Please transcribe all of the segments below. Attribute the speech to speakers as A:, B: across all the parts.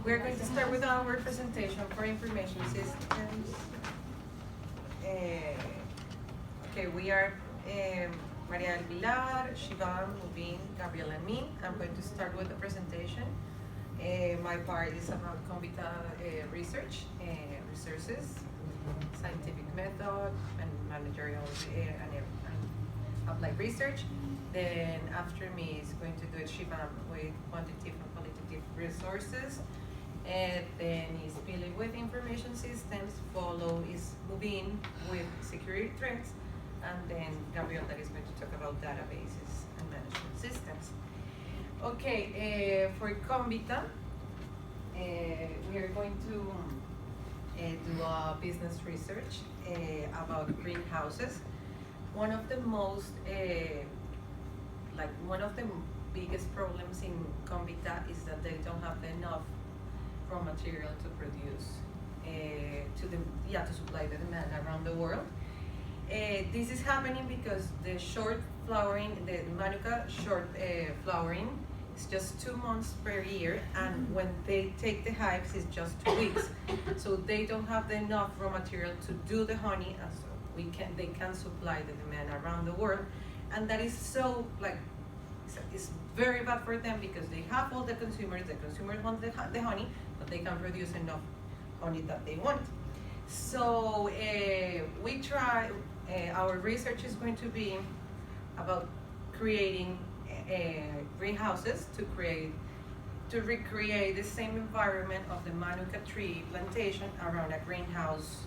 A: We're going to start with our presentation for information systems. Okay, we are Maria del Pilar, Shivam, Mubin, Gabriel, and me. I'm going to start with the presentation. My part is about Convita research, resources, scientific method, and managerial and applied research. Then after me is going to do it Shivam with quantitative and qualitative resources. And then is Billy with information systems, follow is Mubin with security threats, and then Gabriel that is going to talk about databases and management systems. Okay, for Convita, we are going to do a business research about greenhouses. One of the most, one of the biggest problems in Convita is that they don't have enough raw material to produce, to supply the demand around the world. This is happening because the short flowering, the Manuka short flowering is just 2 months per year, and when they take the hives, it's just 2 weeks. So they don't have enough raw material to do the honey, and so they can supply the demand around the world, and that is so it's very bad for them because they have all the consumers want the honey, but they can't produce enough honey that they want. So we try, our research is going to be about creating greenhouses to recreate the same environment of the Manuka tree plantation around a greenhouse.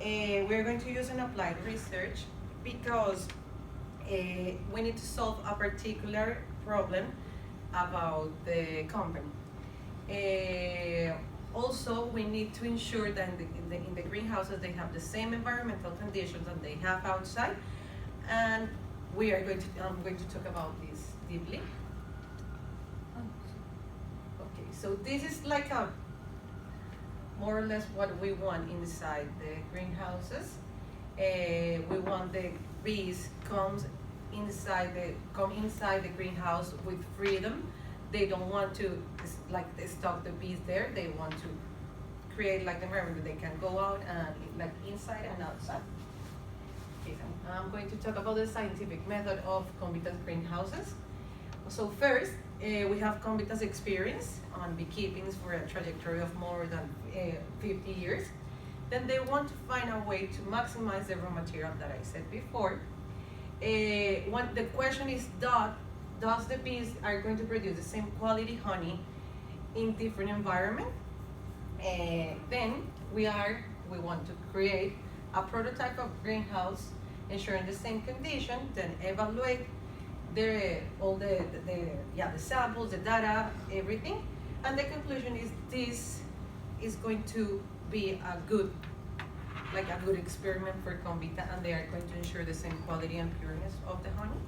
A: We're going to use an applied research because we need to solve a particular problem about the company. Also, we need to ensure that in the greenhouses they have the same environmental conditions that they have outside, and I'm going to talk about this deeply. Okay, so this is like more or less what we want inside the greenhouses. We want the bees come inside the greenhouse with freedom. They don't want to stop the bees there. They want to create the environment that they can go out and inside and outside. Okay, so I'm going to talk about the scientific method of Convita's greenhouses. So first, we have Convita's experience on beekeeping for a trajectory of more than 50 years. Then they want to find a way to maximize the raw material that I said before. The question is, does the bees are going to produce the same quality honey in different environment? Then we want to create a prototype of greenhouse ensuring the same condition, then evaluate all the samples, the data, everything, and the conclusion is this is going to be a good experiment for Convita, and they are going to ensure the same quality and pureness of the honey.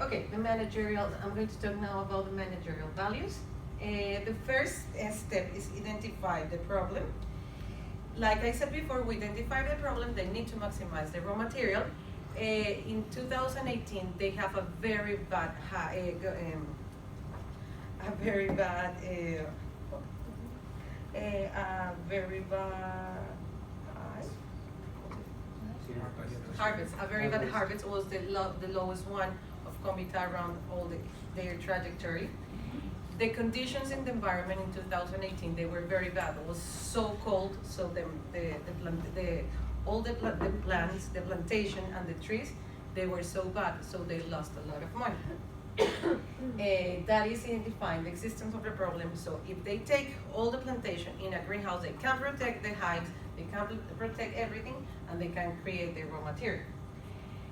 A: Okay, the managerial. I'm going to talk now about the managerial values. The first step is identify the problem. Like I said before, we identify the problem. They need to maximize the raw material. In 2018, they have a very bad harvest. A very bad harvest was the lowest one of Convita around their trajectory. The conditions in the environment in 2018, they were very bad. It was so cold, so all the plants, the plantation and the trees, they were so bad, so they lost a lot of money. That is identifying the existence of the problem. So if they take all the plantation in a greenhouse, they can protect the hives, they can protect everything, and they can create the raw material.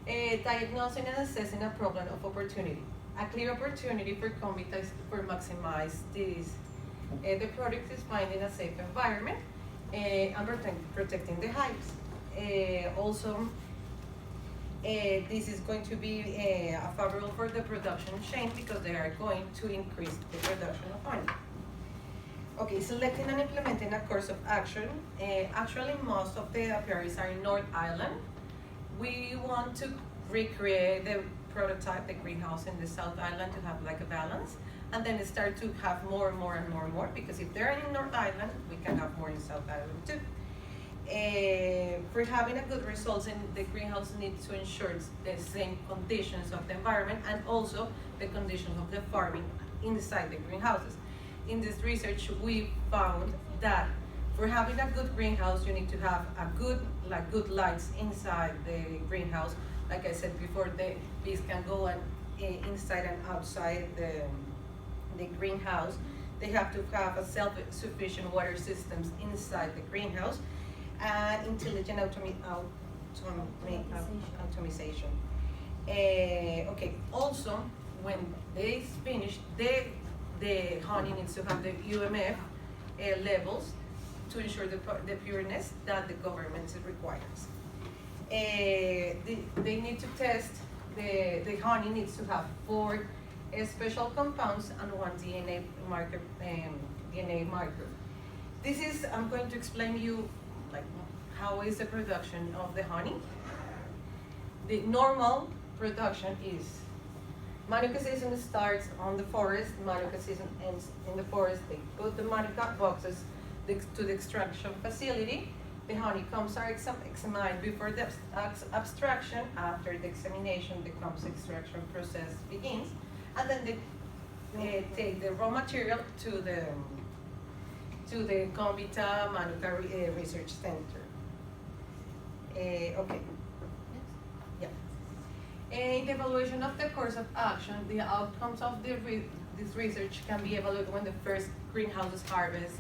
A: Diagnosing and assessing a problem of opportunity. A clear opportunity for Convita is for maximize this. The product is finding a safe environment and protecting the hives. Also, this is going to be favorable for the production chain because they are going to increase the production of honey. Okay, selecting and implementing a course of action. Actually, most of the apiaries are in North Island. We want to recreate the prototype the greenhouse in the South Island to have like a balance, and then start to have more and more and more and more, because if they're in North Island, we can have more in South Island too. For having a good results, in the greenhouse needs to ensure the same conditions of the environment and also the conditions of the farming inside the greenhouses. In this research, we found that for having a good greenhouse, you need to have a good lights inside the greenhouse. Like I said before, the bees can go and inside and outside the greenhouse. They have to have a self-sufficient water systems inside the greenhouse and intelligent automation. Okay. Also, when they finish, the honey needs to have the UMF levels to ensure the pureness that the government requires. They need to test, the honey needs to have 4 special compounds and 1 DNA marker. This is, I'm going to explain you like how is the production of the honey. The normal production is Manuka season starts on the forest, Manuka season ends in the forest. They put the Manuka boxes to the extraction facility. The honey comes are examined before the abstraction. After the examination, the comes extraction process begins, and then they take the raw material to the Convita Manuka Research Center. Okay. Yeah. In the evaluation of the course of action, the outcomes of this research can be evaluated when the first greenhouse harvest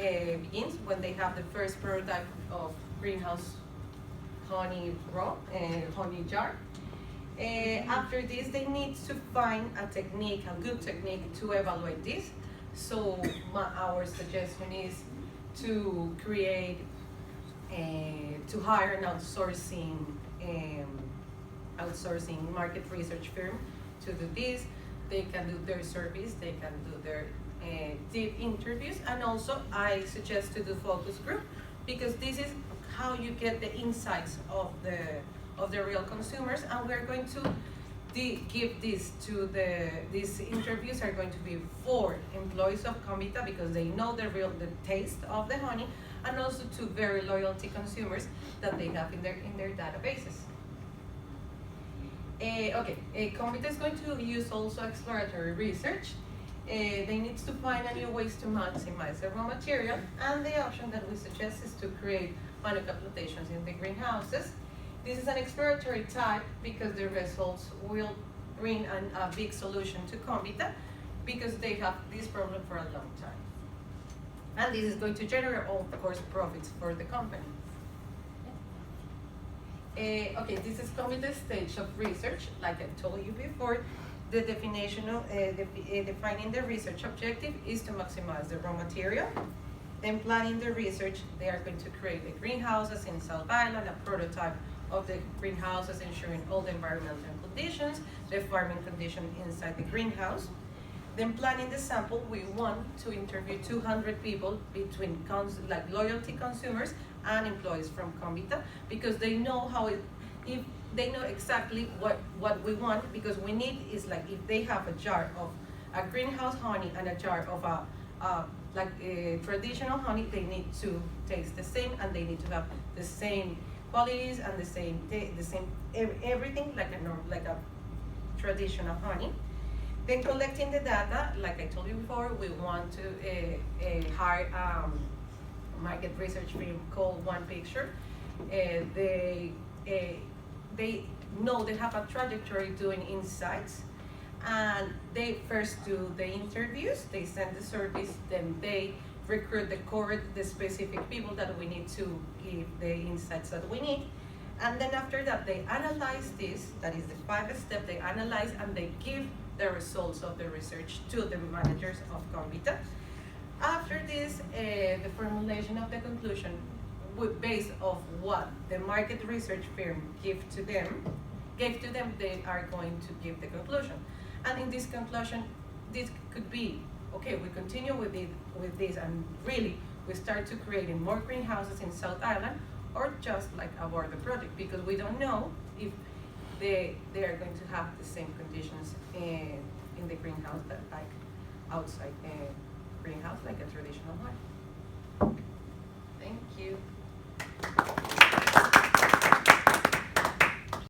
A: begins, when they have the first prototype of greenhouse honey honey jar. After this, they need to find a good technique to evaluate this. So our suggestion is to create, to hire an outsourcing market research firm to do this. They can do their surveys, they can do their deep interviews, and also I suggest to do focus group, because this is how you get the insights of the real consumers. And we're going to give this to these interviews are going to be for employees of Convita, because they know the taste of the honey, and also to very loyalty consumers that they have in their databases. Okay, Convita is going to use also exploratory research. They need to find a new ways to maximize the raw material, and the option that we suggest is to create Manuka plantations in the greenhouses. This is an exploratory type because the results will bring a big solution to Convita, because they have this problem for a long time. And this is going to generate, of course, profits for the company. Okay, this is Convita's stage of research. Like I told you before, the definition of defining the research objective is to maximize the raw material. Then planning the research, they are going to create the greenhouses in South Island, a prototype of the greenhouses ensuring all the environmental conditions, the farming condition inside the greenhouse. Then planning the sample, we want to interview 200 people between loyalty consumers and employees from Convita, because they know if they know exactly what we want, because we need is like if they have a jar of a greenhouse honey and a jar of a traditional honey, they need to taste the same, and they need to have the same qualities and the same everything like a traditional honey. Then collecting the data, like I told you before, we want to hire market research firm called One Picture. They know they have a trajectory doing insights, and they first do the interviews, they send the surveys, then they recruit the specific people that we need to give the insights that we need. And then after that, they analyze this, that is the 5th step, they analyze and they give the results of the research to the managers of Convita. After this, the formulation of the conclusion based off what the market research firm gave to them, they are going to give the conclusion. And in this conclusion, this could be, okay, we continue with this and really we start to creating more greenhouses in South Island, or just like abort the project, because we don't know if they are going to have the same conditions in the greenhouse that like outside greenhouse like a traditional one.